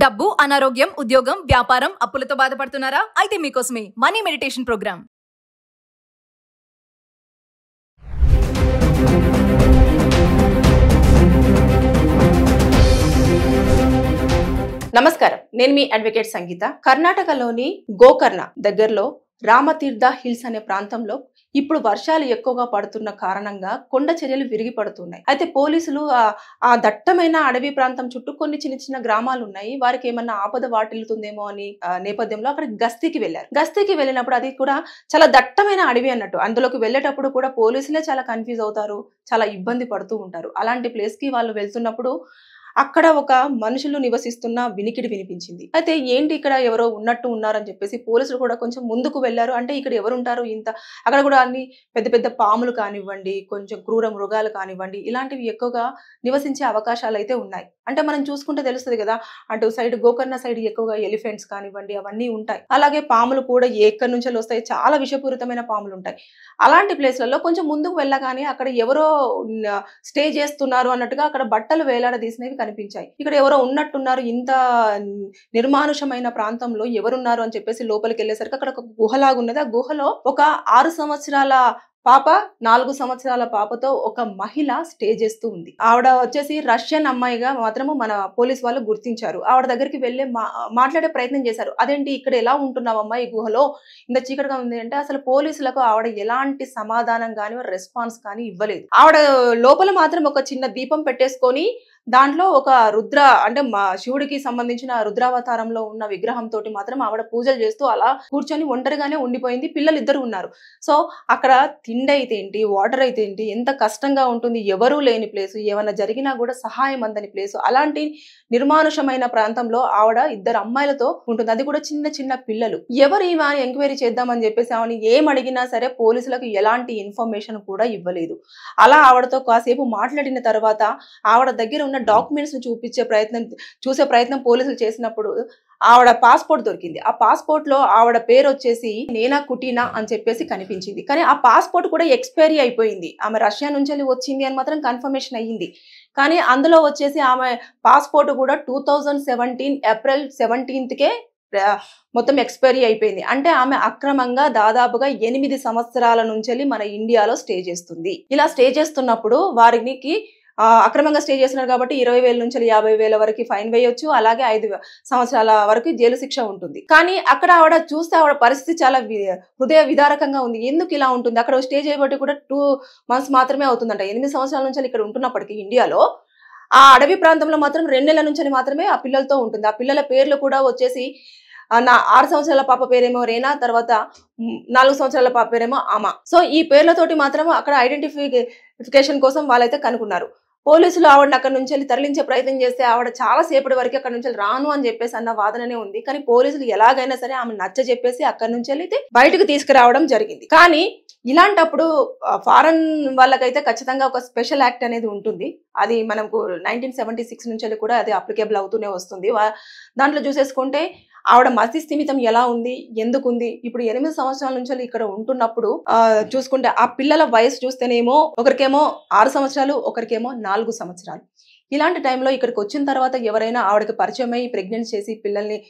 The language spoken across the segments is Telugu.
డబ్బు, అనారోగ్యం, ఉద్యోగం, వ్యాపారం, అప్పులతో బాధపడుతున్నారా? అయితే మీకోసమే మనీ మెడిటేషన్ ప్రోగ్రామ్. నమస్కారం, నేను మీ అడ్వకేట్ సంగీత. కర్ణాటకలోని గోకర్ణ దగ్గరలో రామతీర్థ హిల్స్ అనే ప్రాంతంలో ఇప్పుడు వర్షాలు ఎక్కువగా పడుతున్న కారణంగా కొండ చర్యలు విరిగి పడుతున్నాయి. అయితే పోలీసులు ఆ దట్టమైన అడవి ప్రాంతం చుట్టూ కొన్ని చిన్న చిన్న గ్రామాలు ఉన్నాయి. వారికి ఏమన్నా ఆపద వాటిల్లుతుందేమో అని నేపథ్యంలో అక్కడ గస్తీకి వెళ్ళారు. గస్తీకి వెళ్ళినప్పుడు అది కూడా చాలా దట్టమైన అడవి అన్నట్టు. అందులోకి వెళ్ళేటప్పుడు కూడా పోలీసులే చాలా కన్ఫ్యూజ్ అవుతారు, చాలా ఇబ్బంది పడుతూ ఉంటారు. అలాంటి ప్లేస్ కి వాళ్ళు వెళ్తున్నప్పుడు అక్కడ ఒక మనుషులు నివసిస్తున్న వినికిడి వినిపించింది. అయితే ఏంటి ఇక్కడ ఎవరో ఉన్నట్టు ఉన్నారని చెప్పేసి పోలీసులు కూడా కొంచెం ముందుకు వెళ్లారు. అంటే ఇక్కడ ఎవరు ఉంటారు ఇంత, అక్కడ కూడా అన్ని పెద్ద పెద్ద పాములు కానివ్వండి, కొంచెం క్రూర మృగాలు కానివ్వండి, ఇలాంటివి ఎక్కువగా నివసించే అవకాశాలు అయితే ఉన్నాయి. అంటే మనం చూసుకుంటే తెలుస్తుంది కదా, అటు సైడ్ గోకర్ణ సైడ్ ఎక్కువగా ఎలిఫెంట్స్ కానివ్వండి అవన్నీ ఉంటాయి. అలాగే పాములు కూడా ఎక్కడి నుంచి వస్తాయి, చాలా విషపూరితమైన పాములు ఉంటాయి. అలాంటి ప్లేస్లలో కొంచెం ముందుకు వెళ్ళగానే అక్కడ ఎవరో స్టే చేస్తున్నారు అన్నట్టుగా అక్కడ బట్టలు వేలాడదీసినవి కనిపించాయి. ఇక్కడ ఎవరో ఉన్నట్టున్నారు, ఇంత నిర్మానుషమైన ప్రాంతంలో ఎవరున్నారు అని చెప్పేసి లోపలికి వెళ్ళేసరికి అక్కడ ఒక గుహలాగా ఉన్నది. ఆ గుహలో ఒక 6 సంవత్సరాల పాప, 4 సంవత్సరాల పాపతో ఒక మహిళ స్టే చేస్తూ ఉంది. ఆవిడ వచ్చేసి రష్యన్ అమ్మాయిగా మాత్రము మన పోలీస్ వాళ్ళు గుర్తించారు. ఆవిడ దగ్గరికి వెళ్ళి మాట్లాడే ప్రయత్నం చేశారు. అదేంటి ఇక్కడ ఎలా ఉంటున్నావమ్మా ఈ గుహలో, ఇంత చీకటిగా ఉంది అంటే అసలు పోలీసులకు ఆవిడ ఎలాంటి సమాధానం కానీ రెస్పాన్స్ కానీ ఇవ్వలేదు. ఆవిడ లోపల మాత్రం ఒక చిన్న దీపం పెట్టేసుకొని దాంట్లో ఒక రుద్ర అంటే మా శివుడికి సంబంధించిన రుద్రావతారంలో ఉన్న విగ్రహం తోటి మాత్రం ఆవిడ పూజలు చేస్తూ అలా కూర్చొని ఒంటరిగానే ఉండిపోయింది. పిల్లలు ఇద్దరు ఉన్నారు. సో అక్కడ తిండి అయితే ఏంటి, వాటర్ అయితే ఏంటి, ఎంత కష్టంగా ఉంటుంది. ఎవరూ లేని ప్లేసు, ఏమన్నా జరిగినా కూడా సహాయం అందని ప్లేసు. అలాంటి నిర్మానుషమైన ప్రాంతంలో ఆవిడ 2 అమ్మాయిలతో ఉంటుంది. అది కూడా చిన్న చిన్న పిల్లలు. ఎవరు ఈమె ఎంక్వైరీ చేద్దామని చెప్పేసి ఆవిడని ఏం అడిగినా సరే పోలీసులకు ఎలాంటి ఇన్ఫర్మేషన్ కూడా ఇవ్వలేదు. అలా ఆవిడతో కాసేపు మాట్లాడిన తర్వాత ఆవిడ దగ్గర ఉన్న డాక్యుమెంట్స్ ను చూసే ప్రయత్నం పోలీసులు చేసినప్పుడు ఆవిడ పాస్పోర్ట్ దొరికింది. ఆ పాస్పోర్ట్ లో ఆవిడ పేరు వచ్చేసి నేనా కుటీనా అని చెప్పేసి కనిపించింది. కానీ ఆ పాస్పోర్ట్ కూడా ఎక్స్పైరీ అయిపోయింది. ఆమె రష్యా నుంచి వచ్చింది అని మాత్రం కన్ఫర్మేషన్ అయ్యింది. కానీ అందులో వచ్చేసి ఆమె పాస్పోర్ట్ కూడా 2017 ఏప్రిల్ 17కే మొత్తం ఎక్స్పైరీ అయిపోయింది. అంటే ఆమె అక్రమంగా దాదాపుగా 8 సంవత్సరాల నుంచి మన ఇండియాలో స్టే చేస్తుంది. ఇలా స్టే చేస్తున్నప్పుడు వారికి అక్రమంగా స్టే చేస్తున్నారు కాబట్టి 20,000 నుంచి 50,000 వరకు ఫైన్ వేయొచ్చు. అలాగే 5 సంవత్సరాల వరకు జైలు శిక్ష ఉంటుంది. కానీ అక్కడ ఆవిడ చూస్తే ఆవిడ పరిస్థితి చాలా హృదయ విదారకంగా ఉంది. ఎందుకు ఇలా ఉంటుంది, అక్కడ స్టే చేయబట్టి కూడా 2 months మాత్రమే అవుతుందంట. 8 సంవత్సరాల నుంచి ఇక్కడ ఉంటున్నప్పటికీ ఇండియాలో ఆ అడవి ప్రాంతంలో మాత్రం 2 నెలల నుంచి మాత్రమే ఆ పిల్లలతో ఉంటుంది. ఆ పిల్లల పేర్లు కూడా వచ్చేసి 6 సంవత్సరాల పాప పేరేమో రేనా, తర్వాత 4 సంవత్సరాల పాప పేరేమో ఆమ. సో ఈ పేర్లతోటి మాత్రం అక్కడ ఐడెంటిఫికేషన్ కోసం వాళ్ళైతే కనుక్కున్నారు. పోలీసులు ఆవిడని అక్కడ నుంచి తరలించే ప్రయత్నం చేస్తే ఆవిడ చాలా సేపటి వరకు అక్కడ నుంచి రాను అని చెప్పేసి అన్న వాదననే ఉంది. కానీ పోలీసులు ఎలాగైనా సరే ఆమె నచ్చ చెప్పేసి అక్కడి నుంచి అయితే బయటకు తీసుకురావడం జరిగింది. కానీ ఇలాంటప్పుడు ఫారెన్ వాళ్ళకైతే ఖచ్చితంగా ఒక స్పెషల్ యాక్ట్ అనేది ఉంటుంది. అది మనకు 1976 నుంచి కూడా అది అప్లికేబుల్ అవుతూనే వస్తుంది. దాంట్లో చూసేసుకుంటే ఆవిడ మతి స్థిమితం ఎలా ఉంది, ఎందుకుంది, ఇప్పుడు 8 సంవత్సరాల నుంచి ఇక్కడ ఉంటున్నప్పుడు చూసుకుంటే ఆ పిల్లల వయసు చూస్తేనేమో ఒకరికేమో 6 సంవత్సరాలు, ఒకరికేమో 4 సంవత్సరాలు. ఇలాంటి టైంలో ఇక్కడికి వచ్చిన తర్వాత ఎవరైనా ఆవిడకి పరిచయమై ప్రెగ్నెంట్ చేసి పిల్లల్ని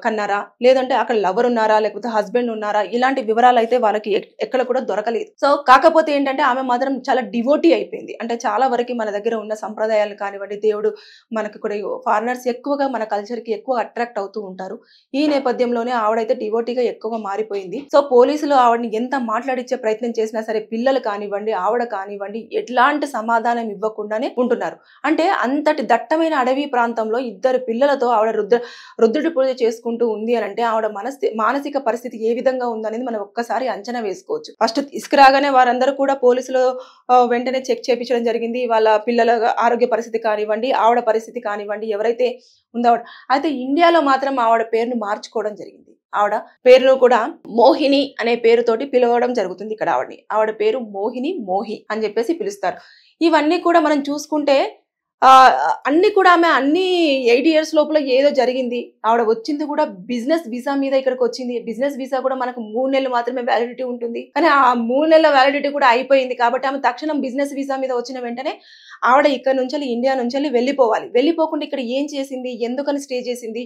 కన్నారా, లేదంటే అక్కడ లవర్ ఉన్నారా, లేకపోతే హస్బెండ్ ఉన్నారా, ఇలాంటి వివరాలు అయితే వాళ్ళకి ఎక్కడ కూడా దొరకలేదు. సో కాకపోతే ఏంటంటే ఆమె మాత్రం చాలా డివోటీ అయిపోయింది. అంటే చాలా వరకు మన దగ్గర ఉన్న సంప్రదాయాలు కానివ్వండి, దేవుడు మనకి కూడా ఫారినర్స్ ఎక్కువగా మన కల్చర్ కి ఎక్కువ అట్రాక్ట్ అవుతూ ఉంటారు. ఈ నేపథ్యంలోనే ఆవిడైతే డివోటీగా ఎక్కువగా మారిపోయింది. సో పోలీసులు ఆవిడని ఎంత మాట్లాడించే ప్రయత్నం చేసినా సరే పిల్లలు కానివ్వండి, ఆవిడ కానివ్వండి ఎట్లాంటి సమాధానం ఇవ్వకుండానే ఉంటున్నారు. అంటే అంతటి దట్టమైన అడవి ప్రాంతంలో 2 పిల్లలతో ఆవిడ రుద్రుడి పూజ చేసుకుంటూ ఉంది అని అంటే ఆవిడ మానసిక పరిస్థితి ఏ విధంగా ఉందనేది మనం ఒక్కసారి అంచనా వేసుకోవచ్చు. ఫస్ట్ తీసుకురాగానే వారందరూ కూడా పోలీసులు వెంటనే చెక్ చేయించడం జరిగింది. వాళ్ళ పిల్లల ఆరోగ్య పరిస్థితి కానివ్వండి, ఆవిడ పరిస్థితి కానివ్వండి, ఎవరైతే ఉందో అయితే ఇండియాలో మాత్రం ఆవిడ పేరును మార్చుకోవడం జరిగింది. ఆవిడ పేరును కూడా మోహిని అనే పేరుతోటి పిలవడం జరుగుతుంది. ఇక్కడ ఆవిడ పేరు మోహి అని చెప్పేసి పిలుస్తారు. ఇవన్నీ కూడా మనం చూసుకుంటే అన్ని కూడా ఆమె అన్ని 8 years లోపల ఏదో జరిగింది. ఆవిడ వచ్చింది కూడా బిజినెస్ వీసా మీద ఇక్కడికి వచ్చింది. బిజినెస్ వీసా కూడా మనకు 3 నెలలు మాత్రమే వ్యాలిడిటీ ఉంటుంది. కానీ ఆ 3 నెలల వ్యాలిడిటీ కూడా అయిపోయింది కాబట్టి ఆమె తక్షణం బిజినెస్ వీసా మీద వచ్చిన వెంటనే ఆవిడ ఇక్కడ నుంచి ఇండియా నుంచి వెళ్ళిపోవాలి. వెళ్ళిపోకుండా ఇక్కడ ఏం చేసింది, ఎందుకని స్టే చేసింది,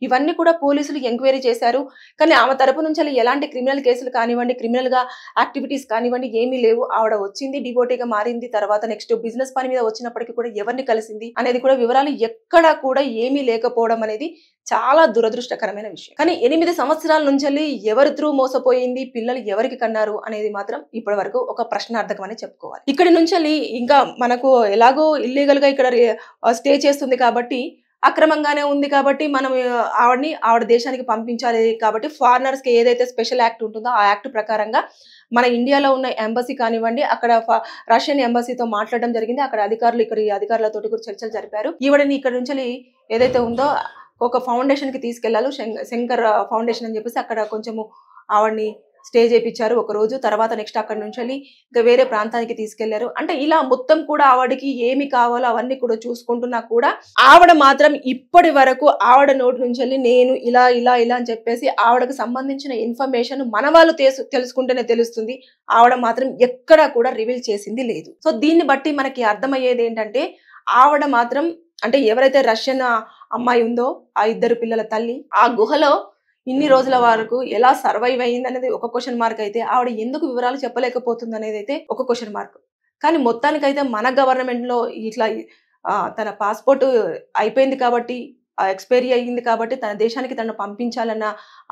ఇవన్నీ కూడా పోలీసులు ఎంక్వైరీ చేశారు. కానీ ఆమె తరపు నుంచి ఎలాంటి క్రిమినల్ కేసులు కానివ్వండి, క్రిమినల్ గా యాక్టివిటీస్ కానివ్వండి ఏమీ లేవు. ఆవిడ వచ్చింది, డివోటీగా మారింది, తర్వాత నెక్స్ట్ బిజినెస్ పని మీద వచ్చినప్పటికీ కూడా ఎవరిని కలిసింది అనేది కూడా వివరాలు ఎక్కడా కూడా ఏమీ లేకపోవడం అనేది చాలా దురదృష్టకరమైన విషయం. కానీ 8 సంవత్సరాల నుంచి ఎవరి త్రూ మోసపోయింది, పిల్లలు ఎవరికి కన్నారు అనేది మాత్రం ఇప్పటి వరకు ఒక ప్రశ్నార్థకం అని చెప్పుకోవాలి. ఇక్కడి నుంచి ఇంకా మనకు ఎలాగో ఇల్లీగల్ గా ఇక్కడ స్టే చేస్తుంది కాబట్టి, అక్రమంగానే ఉంది కాబట్టి మనం ఆవిడ దేశానికి పంపించాలి కాబట్టి ఫారినర్స్ కి ఏదైతే స్పెషల్ యాక్ట్ ఉంటుందో ఆ యాక్ట్ ప్రకారంగా మన ఇండియాలో ఉన్న ఎంబసీ కానివ్వండి, అక్కడ రష్యన్ ఎంబసీతో మాట్లాడడం జరిగింది. అక్కడ అధికారులు ఇక్కడ ఈ అధికారులతోటి కూడా చర్చలు జరిపారు. ఈవిడని ఇక్కడ నుంచి ఏదైతే ఉందో ఒక ఫౌండేషన్ కి తీసుకెళ్లారు, శంకర్ ఫౌండేషన్ అని చెప్పేసి అక్కడ కొంచెము ఆవిడని స్టే చేయించారు ఒక రోజు. తర్వాత నెక్స్ట్ అక్కడ నుంచి ఇంకా వేరే ప్రాంతానికి తీసుకెళ్లారు. అంటే ఇలా మొత్తం కూడా ఆవిడకి ఏమి కావాలో అవన్నీ కూడా చూసుకుంటున్నా కూడా ఆవిడ మాత్రం ఇప్పటి వరకు ఆవిడ నోటి నుంచి నేను ఇలా ఇలా ఇలా అని చెప్పేసి ఆవిడకు సంబంధించిన ఇన్ఫర్మేషన్ మన వాళ్ళు తెలుసుకుంటేనే తెలుస్తుంది. ఆవిడ మాత్రం ఎక్కడా కూడా రివీల్ చేసింది లేదు. సో దీన్ని బట్టి మనకి అర్థమయ్యేది ఏంటంటే, ఆవిడ మాత్రం అంటే ఎవరైతే రష్యన్ అమ్మాయి ఉందో ఆ 2 పిల్లల తల్లి ఆ గుహలో ఇన్ని రోజుల వరకు ఎలా సర్వైవ్ అయ్యింది అనేది ఒక క్వశ్చన్ మార్క్ అయితే, ఆవిడ ఎందుకు వివరాలు చెప్పలేకపోతుంది అనేది అయితే ఒక క్వశ్చన్ మార్క్. కానీ మొత్తానికైతే మన గవర్నమెంట్ లో ఇట్లా తన పాస్పోర్ట్ అయిపోయింది కాబట్టి, ఎక్స్పైరీ అయ్యింది కాబట్టి తన దేశానికి తనను పంపించాలన్న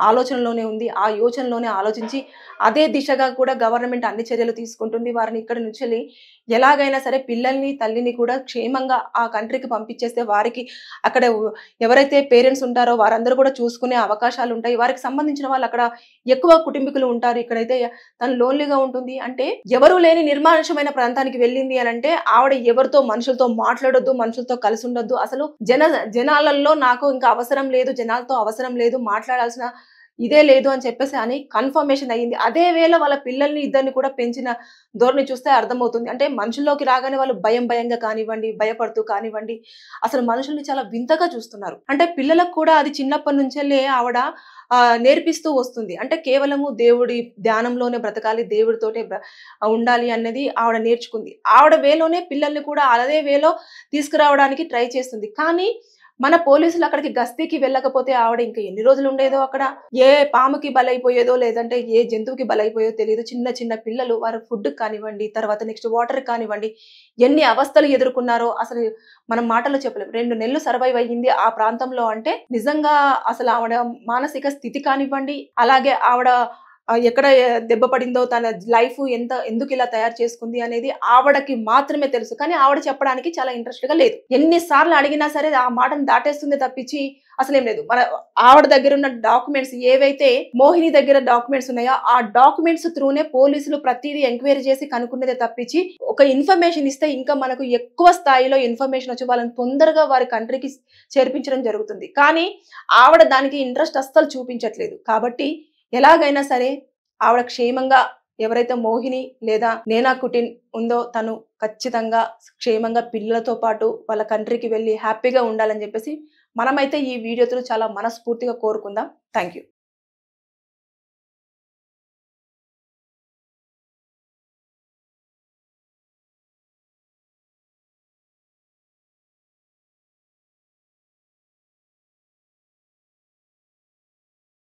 ఆలోచనలోనే ఉంది. ఆ యోచనలోనే ఆలోచించి అదే దిశగా కూడా గవర్నమెంట్ అన్ని చర్యలు తీసుకుంటుంది. వారిని ఇక్కడ నుంచి ఎలాగైనా సరే పిల్లల్ని తల్లిని కూడా క్షేమంగా ఆ కంట్రీకి పంపించేస్తే వారికి అక్కడ ఎవరైతే పేరెంట్స్ ఉంటారో వారందరూ కూడా చూసుకునే అవకాశాలు ఉంటాయి. వారికి సంబంధించిన వాళ్ళు అక్కడ ఎక్కువ కుటుంబీకులు ఉంటారు. ఇక్కడైతే తను లోన్లీగా ఉంటుంది. అంటే ఎవరు లేని నిర్మానుషమైన ప్రాంతానికి వెళ్ళింది అని అంటే ఆవిడ ఎవరితో మనుషులతో మాట్లాడొద్దు, మనుషులతో కలిసి ఉండొద్దు, అసలు జనాలలో నాకు ఇంకా అవసరం లేదు, జనాలతో అవసరం లేదు, మాట్లాడాల్సిన ఇదే లేదు అని చెప్పేసి అని కన్ఫర్మేషన్ అయ్యింది. అదే వేళ వాళ్ళ పిల్లల్ని ఇద్దరిని కూడా పెంచిన ధోరణి చూస్తే అర్థమవుతుంది. అంటే మనుషుల్లోకి రాగానే వాళ్ళు భయంగా కానివ్వండి, భయపడుతూ కానివ్వండి, అసలు మనుషుల్ని చాలా వింతగా చూస్తున్నారు. అంటే పిల్లలకు కూడా అది చిన్నప్పటి నుంచే ఆవిడ నేర్పిస్తూ వస్తుంది. అంటే కేవలము దేవుడి ధ్యానంలోనే బ్రతకాలి, దేవుడితోటే ఉండాలి అన్నది ఆవిడ నేర్చుకుంది. ఆవిడ వేలోనే పిల్లల్ని కూడా అదే వేలో తీసుకురావడానికి ట్రై చేస్తుంది. కానీ మన పోలీసులు అక్కడికి గస్తీకి వెళ్ళకపోతే ఆవిడ ఇంకా ఎన్ని రోజులు ఉండేదో అక్కడ, ఏ పాముకి బలైపోయేదో లేదంటే ఏ జంతువుకి బలైపోయేదో తెలియదు. చిన్న పిల్లలు వారి ఫుడ్ కానివ్వండి, తర్వాత నెక్స్ట్ వాటర్ కానివ్వండి, ఎన్ని అవస్థలు ఎదుర్కొన్నారో అసలు మనం మాటలో చెప్పలేము. 2 నెలలు సర్వైవ్ అయ్యింది ఆ ప్రాంతంలో అంటే నిజంగా అసలు ఆవిడ మానసిక స్థితి కానివ్వండి, అలాగే ఆవిడ ఎక్కడ దెబ్బ పడిందో, తన లైఫ్ ఎందుకు ఇలా తయారు చేసుకుంది అనేది ఆవిడకి మాత్రమే తెలుసు. కానీ ఆవిడ చెప్పడానికి చాలా ఇంట్రెస్ట్ గా లేదు. ఎన్నిసార్లు అడిగినా సరే ఆ మాటను దాటేస్తుంది తప్పించి అసలేం లేదు. మన ఆవిడ దగ్గర ఉన్న డాక్యుమెంట్స్ ఏవైతే మోహిని దగ్గర డాక్యుమెంట్స్ ఉన్నాయో ఆ డాక్యుమెంట్స్ త్రూనే పోలీసులు ప్రతిదీ ఎంక్వైరీ చేసి కనుక్కునేదే తప్పించి ఒక ఇన్ఫర్మేషన్ ఇస్తే ఇంకా మనకు ఎక్కువ స్థాయిలో ఇన్ఫర్మేషన్ వచ్చి వాళ్ళని తొందరగా వారి కంట్రీకి చేర్పించడం జరుగుతుంది. కానీ ఆవిడ దానికి ఇంట్రెస్ట్ అస్సలు చూపించట్లేదు. కాబట్టి ఎలాగైనా సరే ఆవిడ క్షేమంగా, ఎవరైతే మోహిని లేదా నేనా కుటిన్ ఉందో తను ఖచ్చితంగా క్షేమంగా పిల్లలతో పాటు వాళ్ళ కంట్రీకి వెళ్ళి హ్యాపీగా ఉండాలని చెప్పేసి మనమైతే ఈ వీడియోతో చాలా మనస్ఫూర్తిగా కోరుకుందాం. Thank you.